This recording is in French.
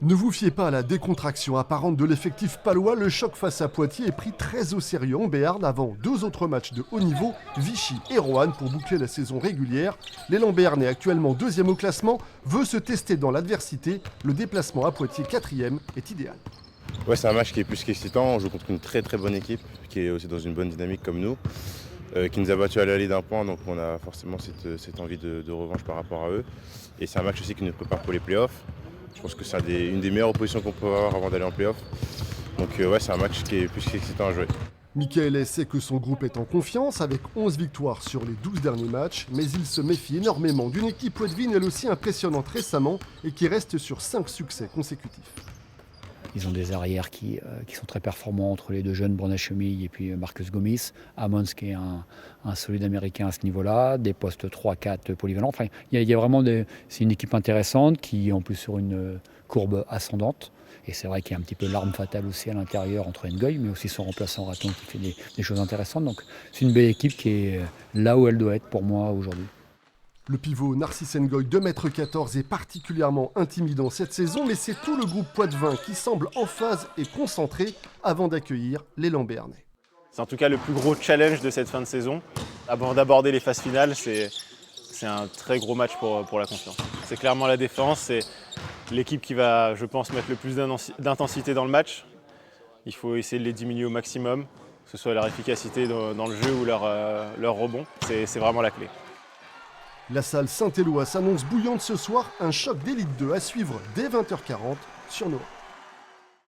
Ne vous fiez pas à la décontraction apparente de l'effectif palois, le choc face à Poitiers est pris très au sérieux en Béarn avant deux autres matchs de haut niveau, Vichy et Roanne pour boucler la saison régulière. L'élan béarnais, actuellement deuxième au classement, veut se tester dans l'adversité. Le déplacement à Poitiers, quatrième, est idéal. Ouais, c'est un match qui est plus qu'excitant. On joue contre une très très bonne équipe qui est aussi dans une bonne dynamique comme nous, qui nous a battus à l'aller d'un point, donc on a forcément cette envie de revanche par rapport à eux. Et c'est un match aussi qui nous prépare pour les playoffs. Je pense que c'est une des meilleures oppositions qu'on peut avoir avant d'aller en playoffs. Donc ouais, c'est un match qui est plus qu'excitant à jouer. Michael sait que son groupe est en confiance avec 11 victoires sur les 12 derniers matchs, mais il se méfie énormément d'une équipe poitevine elle aussi impressionnante récemment et qui reste sur 5 succès consécutifs. Ils ont des arrières qui sont très performants entre les deux jeunes, Brunachemille et puis Marcus Gomis. Ammons qui est un solide américain à ce niveau-là, des postes 3-4 polyvalents. Enfin, il y a vraiment c'est une équipe intéressante qui est en plus sur une courbe ascendante. Et c'est vrai qu'il y a un petit peu l'arme fatale aussi à l'intérieur entre Ngoy, mais aussi son remplaçant Raton qui fait des choses intéressantes. Donc c'est une belle équipe qui est là où elle doit être pour moi aujourd'hui. Le pivot Narcisse Ngoy, 2,14 m, est particulièrement intimidant cette saison, mais c'est tout le groupe poitevin qui semble en phase et concentré avant d'accueillir l'élan béarnais. C'est en tout cas le plus gros challenge de cette fin de saison. Avant d'aborder les phases finales, c'est un très gros match pour la confiance. C'est clairement la défense, c'est l'équipe qui va, je pense, mettre le plus d'intensité dans le match. Il faut essayer de les diminuer au maximum, que ce soit leur efficacité dans le jeu ou leur rebond. C'est vraiment la clé. La salle Saint-Éloi s'annonce bouillante ce soir, un choc d'élite 2 à suivre dès 20h40 sur Nova.